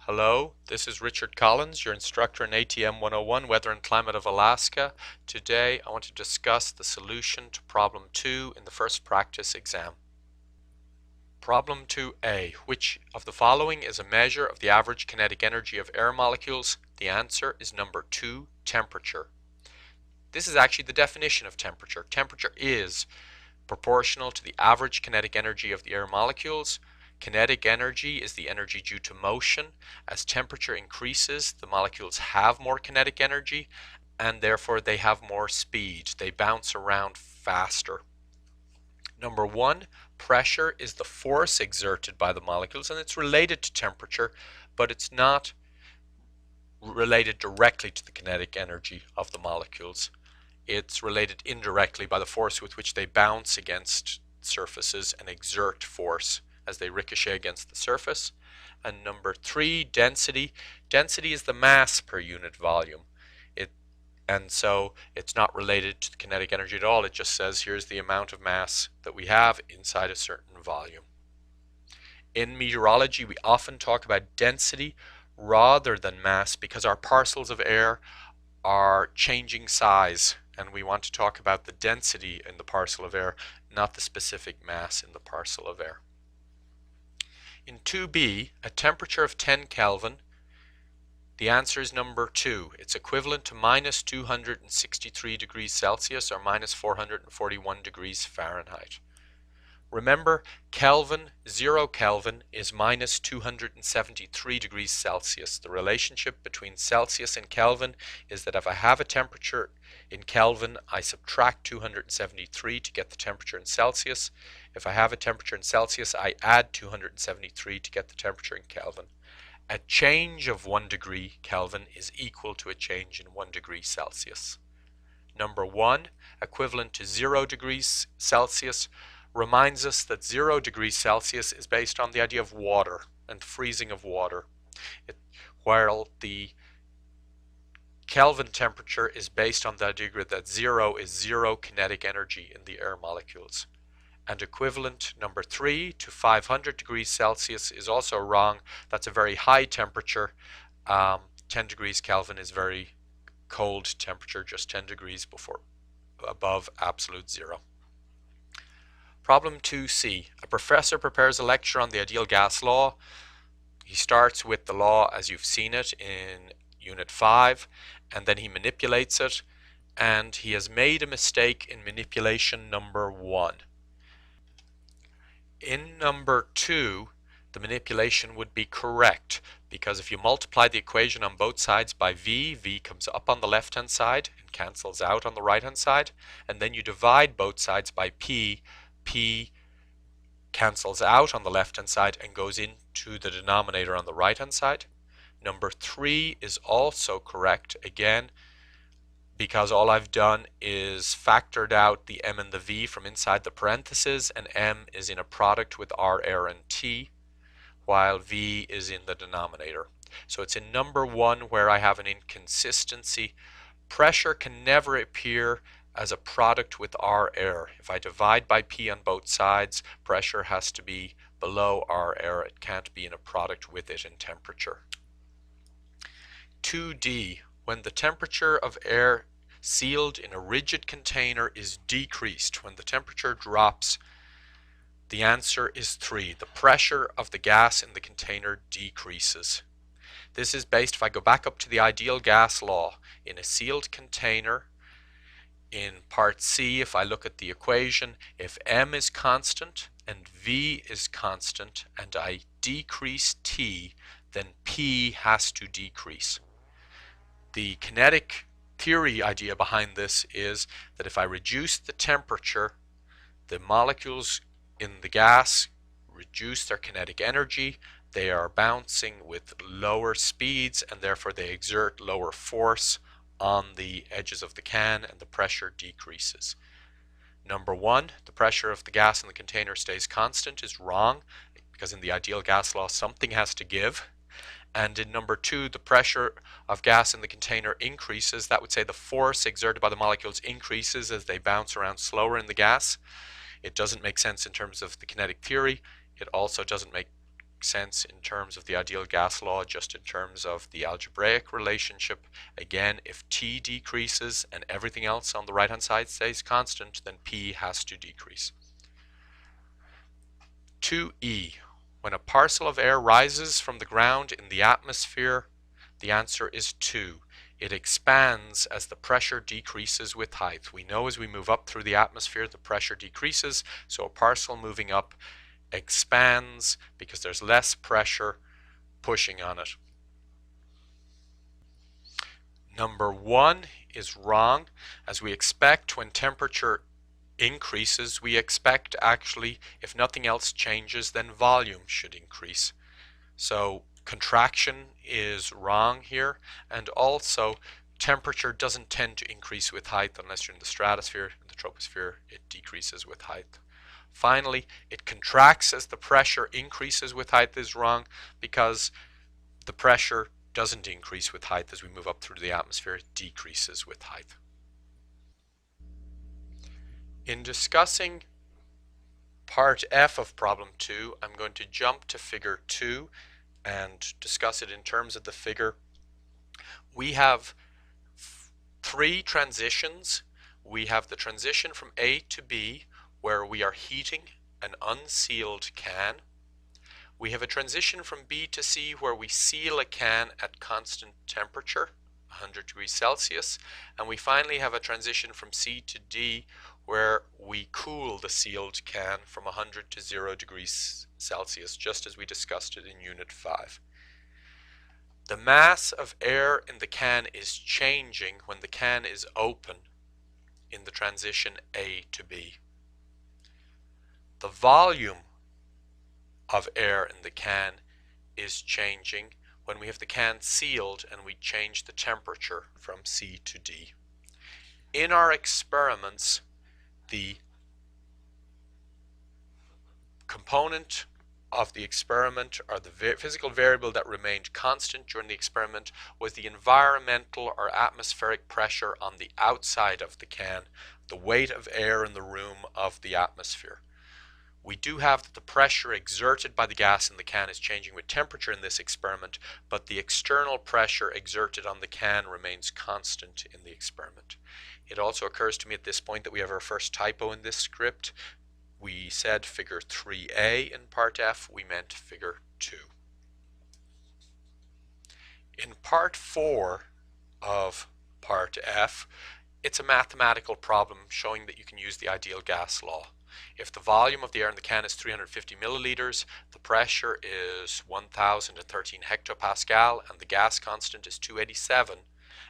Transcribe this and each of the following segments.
Hello, this is Richard Collins, your instructor in ATM 101, Weather and Climate of Alaska. Today I want to discuss the solution to problem 2 in the first practice exam. Problem 2a. Which of the following is a measure of the average kinetic energy of air molecules? The answer is number 2, temperature. This is actually the definition of temperature. Temperature is proportional to the average kinetic energy of the air molecules. Kinetic energy is the energy due to motion. As temperature increases, the molecules have more kinetic energy and therefore they have more speed. They bounce around faster. Number 1, pressure is the force exerted by the molecules, and it's related to temperature, but it's not related directly to the kinetic energy of the molecules. It's related indirectly by the force with which they bounce against surfaces and exert force as they ricochet against the surface. And number 3, density. Density is the mass per unit volume. And so it's not related to the kinetic energy at all. It just says here's the amount of mass that we have inside a certain volume. In meteorology, we often talk about density rather than mass because our parcels of air are changing size, and we want to talk about the density in the parcel of air, not the specific mass in the parcel of air. In 2b, a temperature of 10 Kelvin, the answer is number 2. It's equivalent to minus 263 degrees Celsius or minus 441 degrees Fahrenheit. Remember, Kelvin, 0 Kelvin, is minus 273 degrees Celsius. The relationship between Celsius and Kelvin is that if I have a temperature in Kelvin, I subtract 273 to get the temperature in Celsius. If I have a temperature in Celsius, I add 273 to get the temperature in Kelvin. A change of 1 degree Kelvin is equal to a change in 1 degree Celsius. Number 1, equivalent to 0 degrees Celsius, reminds us that 0 degrees Celsius is based on the idea of water and freezing of water, while the Kelvin temperature is based on the idea that 0 is 0 kinetic energy in the air molecules. And equivalent, number 3, to 500 degrees Celsius is also wrong. That's a very high temperature. 10 degrees Kelvin is very cold temperature, just 10 degrees above absolute zero. Problem 2c. A professor prepares a lecture on the ideal gas law. He starts with the law as you've seen it in Unit 5, and then he manipulates it, and he has made a mistake in manipulation number 1. In number 2, the manipulation would be correct, because if you multiply the equation on both sides by v, v comes up on the left-hand side and cancels out on the right-hand side, and then you divide both sides by p, p cancels out on the left-hand side and goes into the denominator on the right-hand side. Number 3 is also correct, again, because all I've done is factored out the m and the v from inside the parentheses, and m is in a product with r, air, and t, while v is in the denominator. So it's in number 1 where I have an inconsistency. Pressure can never appear as a product with r, air. If I divide by p on both sides, pressure has to be below r, air. It can't be in a product with it in temperature. 2d. When the temperature of air sealed in a rigid container is decreased, when the temperature drops, the answer is 3. The pressure of the gas in the container decreases. This is based, if I go back up to the ideal gas law, in a sealed container, in part C, if I look at the equation, if m is constant and v is constant and I decrease t, then p has to decrease. The kinetic theory idea behind this is that if I reduce the temperature, the molecules in the gas reduce their kinetic energy. They are bouncing with lower speeds and therefore they exert lower force on the edges of the can and the pressure decreases. Number 1, the pressure of the gas in the container stays constant, is wrong, because in the ideal gas law something has to give. And in number 2, the pressure of gas in the container increases. That would say the force exerted by the molecules increases as they bounce around slower in the gas. It doesn't make sense in terms of the kinetic theory. It also doesn't make sense in terms of the ideal gas law, just in terms of the algebraic relationship. Again, if T decreases and everything else on the right hand side stays constant, then P has to decrease. 2e. When a parcel of air rises from the ground in the atmosphere, the answer is 2. It expands as the pressure decreases with height. We know as we move up through the atmosphere, the pressure decreases, so a parcel moving up expands because there's less pressure pushing on it. Number 1 is wrong. As we expect, when temperature increases, we expect actually, if nothing else changes, then volume should increase. So contraction is wrong here, and also temperature doesn't tend to increase with height unless you're in the stratosphere. In the troposphere, it decreases with height. Finally, it contracts as the pressure increases with height is wrong because the pressure doesn't increase with height as we move up through the atmosphere, it decreases with height. In discussing part F of problem 2, I'm going to jump to figure 2 and discuss it in terms of the figure. We have 3 transitions. We have the transition from A to B, where we are heating an unsealed can. We have a transition from B to C, where we seal a can at constant temperature, 100 degrees Celsius. And we finally have a transition from C to D, where we cool the sealed can from 100 to 0 degrees Celsius, just as we discussed it in Unit 5. The mass of air in the can is changing when the can is open in the transition A to B. The volume of air in the can is changing when we have the can sealed and we change the temperature from C to D. In our experiments, the component of the experiment, or the physical variable that remained constant during the experiment, was the environmental or atmospheric pressure on the outside of the can, the weight of air in the room of the atmosphere. We do have that the pressure exerted by the gas in the can is changing with temperature in this experiment, but the external pressure exerted on the can remains constant in the experiment. It also occurs to me at this point that we have our first typo in this script. We said figure 3a in part F, we meant figure 2. In part 4 of part F, it's a mathematical problem showing that you can use the ideal gas law. If the volume of the air in the can is 350 milliliters, the pressure is 1013 hectopascal, and the gas constant is 287,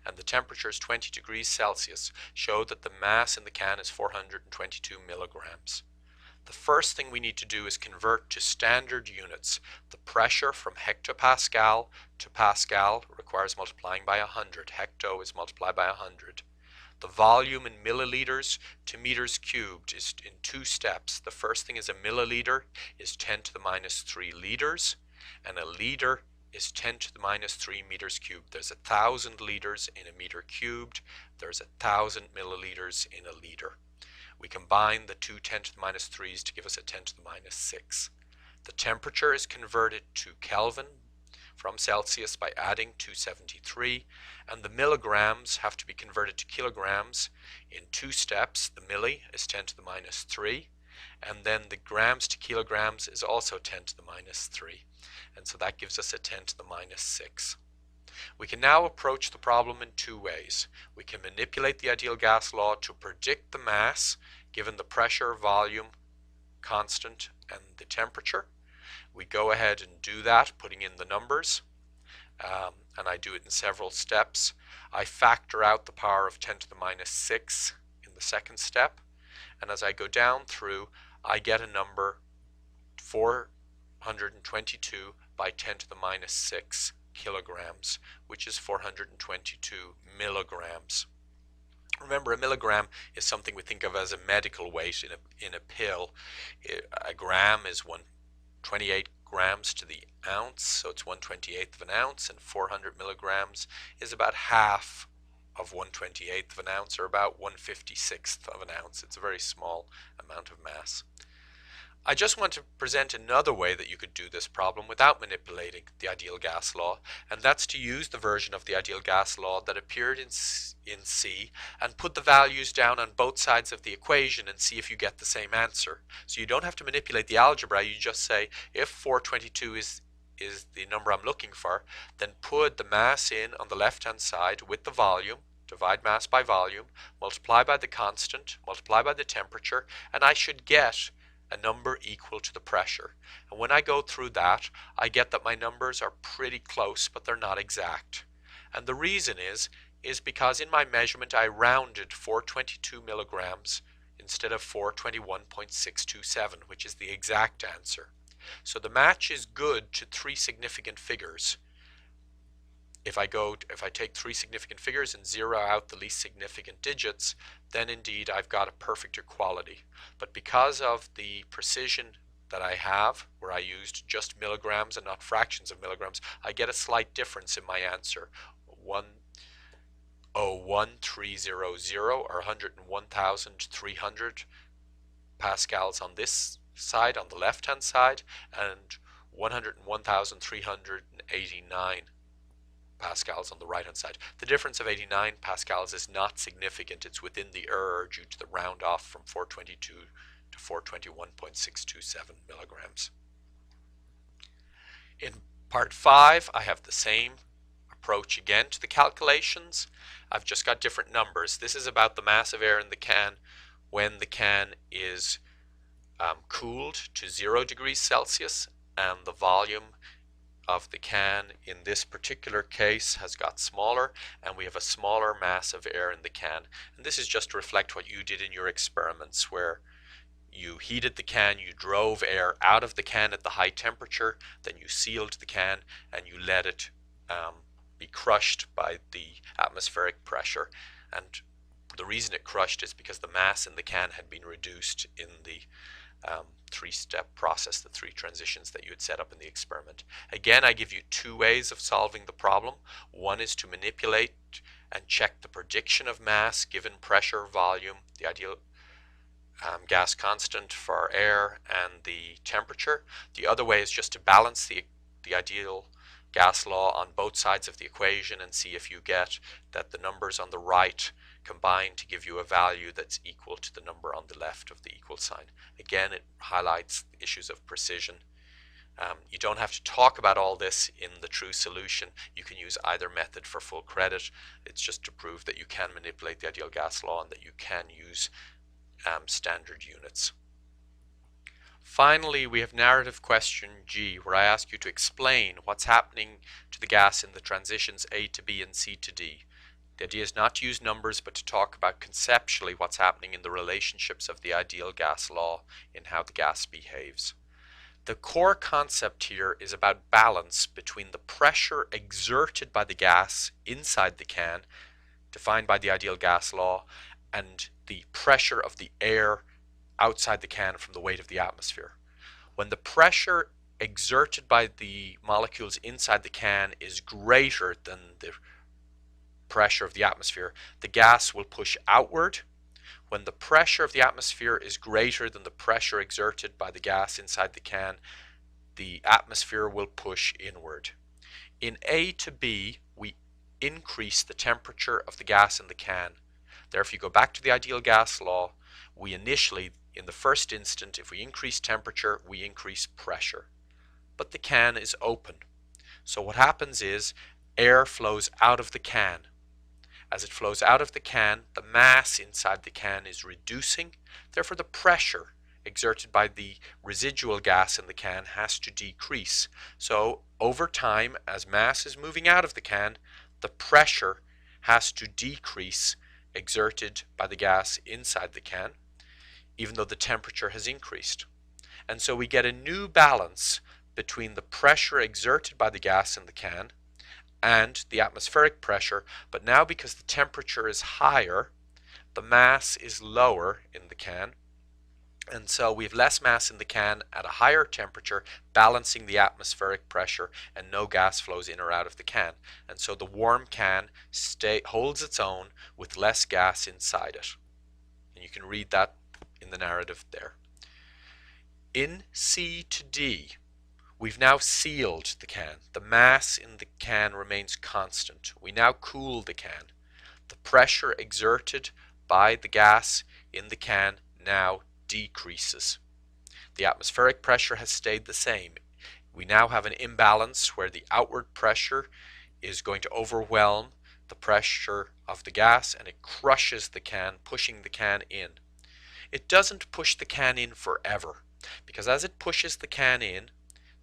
and the temperature is 20 degrees Celsius, show that the mass in the can is 422 milligrams. The first thing we need to do is convert to standard units. The pressure from hectopascal to pascal requires multiplying by 100. Hecto is multiplied by 100. The volume in milliliters to meters cubed is in 2 steps. The first thing is a milliliter is 10 to the minus 3 liters, and a liter is 10 to the minus 3 meters cubed. There's 1,000 liters in a meter cubed. There's 1,000 milliliters in a liter. We combine the two 10 to the minus 3's to give us a 10 to the minus 6. The temperature is converted to Kelvin from Celsius by adding 273, and the milligrams have to be converted to kilograms in 2 steps. The milli is 10 to the minus 3, and then the grams to kilograms is also 10 to the minus 3, and so that gives us a 10 to the minus 6. We can now approach the problem in 2 ways. We can manipulate the ideal gas law to predict the mass given the pressure, volume, constant, and the temperature. We go ahead and do that, putting in the numbers, and I do it in several steps. I factor out the power of 10 to the minus 6 in the second step, and as I go down through, I get a number 422 by 10 to the minus 6 kilograms, which is 422 milligrams. Remember, a milligram is something we think of as a medical weight in a pill. A gram is 128 grams to the ounce, so it's 1/28 of an ounce, and 400 milligrams is about half of 1/28 of an ounce, or about 1/56 of an ounce. It's a very small amount of mass. I just want to present another way that you could do this problem without manipulating the ideal gas law, and that's to use the version of the ideal gas law that appeared in C and put the values down on both sides of the equation and see if you get the same answer. So you don't have to manipulate the algebra, you just say if 422 is the number I'm looking for, then put the mass in on the left hand side with the volume, divide mass by volume, multiply by the constant, multiply by the temperature, and I should get a number equal to the pressure. And when I go through that, I get that my numbers are pretty close, but they're not exact. And the reason is because in my measurement I rounded 422 milligrams instead of 421.627, which is the exact answer. So the match is good to three significant figures. If I take three significant figures and zero out the least significant digits, then indeed I've got a perfect equality. But because of the precision that I have, where I used just milligrams and not fractions of milligrams, I get a slight difference in my answer. 101,300 or 101,300 pascals on this side, on the left hand side, and 101,389 pascals on the right hand side. The difference of 89 pascals is not significant. It's within the error due to the round off from 422 to 421.627 milligrams. In part 5, I have the same approach again to the calculations. I've just got different numbers. This is about the mass of air in the can when the can is cooled to 0 degrees Celsius, and the volume of the can in this particular case has got smaller, and we have a smaller mass of air in the can. And this is just to reflect what you did in your experiments, where you heated the can, you drove air out of the can at the high temperature, then you sealed the can and you let it be crushed by the atmospheric pressure. And the reason it crushed is because the mass in the can had been reduced in the three-step process, the three transitions that you had set up in the experiment. Again, I give you two ways of solving the problem. One is to manipulate and check the prediction of mass given pressure, volume, the ideal gas constant for air, and the temperature. The other way is just to balance the ideal gas law on both sides of the equation and see if you get that the numbers on the right combine to give you a value that's equal to the number on the left of the equal sign. Again, it highlights issues of precision. You don't have to talk about all this in the true solution. You can use either method for full credit. It's just to prove that you can manipulate the ideal gas law and that you can use standard units. Finally, we have narrative question G, where I ask you to explain what's happening to the gas in the transitions A to B and C to D. The idea is not to use numbers, but to talk about conceptually what's happening in the relationships of the ideal gas law in how the gas behaves. The core concept here is about balance between the pressure exerted by the gas inside the can, defined by the ideal gas law, and the pressure of the air outside the can from the weight of the atmosphere. When the pressure exerted by the molecules inside the can is greater than the pressure of the atmosphere, the gas will push outward. When the pressure of the atmosphere is greater than the pressure exerted by the gas inside the can, the atmosphere will push inward. In A to B, we increase the temperature of the gas in the can. There, if you go back to the ideal gas law, we initially, in the first instant, if we increase temperature, we increase pressure. But the can is open. So what happens is air flows out of the can. As it flows out of the can, the mass inside the can is reducing. Therefore, the pressure exerted by the residual gas in the can has to decrease. So over time, as mass is moving out of the can, the pressure has to decrease exerted by the gas inside the can, even though the temperature has increased. And so we get a new balance between the pressure exerted by the gas in the can and the atmospheric pressure, but now because the temperature is higher, the mass is lower in the can, and so we have less mass in the can at a higher temperature, balancing the atmospheric pressure, and no gas flows in or out of the can. And so the warm can holds its own with less gas inside it. And you can read that in the narrative there. In C to D, we've now sealed the can. The mass in the can remains constant. We now cool the can. The pressure exerted by the gas in the can now decreases. The atmospheric pressure has stayed the same. We now have an imbalance where the outward pressure is going to overwhelm the pressure of the gas, and it crushes the can, pushing the can in. It doesn't push the can in forever, because as it pushes the can in,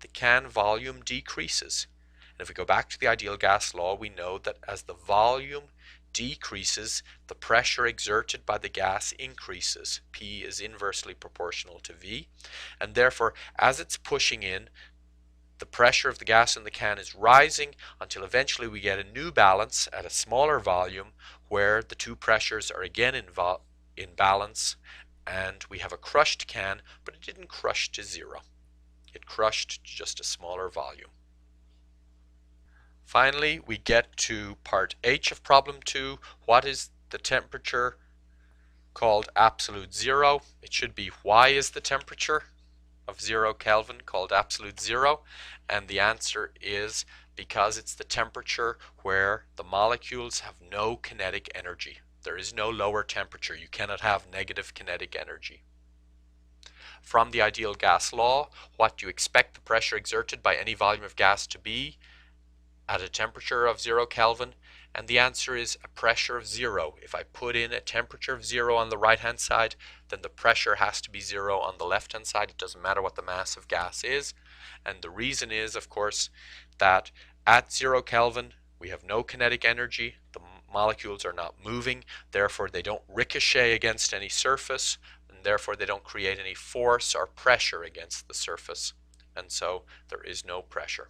the can volume decreases. And if we go back to the ideal gas law, we know that as the volume decreases, the pressure exerted by the gas increases. P is inversely proportional to V, and therefore as it's pushing in, the pressure of the gas in the can is rising until eventually we get a new balance at a smaller volume where the two pressures are again in balance, and we have a crushed can, but it didn't crush to zero. It crushed to just a smaller volume. Finally, we get to part H of problem 2. What is the temperature called absolute zero? It should be why is the temperature of 0 Kelvin called absolute zero? And the answer is because it's the temperature where the molecules have no kinetic energy. There is no lower temperature. You cannot have negative kinetic energy. From the ideal gas law, what do you expect the pressure exerted by any volume of gas to be at a temperature of 0 Kelvin? And the answer is a pressure of 0. If I put in a temperature of 0 on the right hand side, then the pressure has to be 0 on the left hand side. It doesn't matter what the mass of gas is. And the reason is, of course, that at 0 Kelvin we have no kinetic energy. The molecules are not moving, therefore they don't ricochet against any surface, and therefore they don't create any force or pressure against the surface, and so there is no pressure.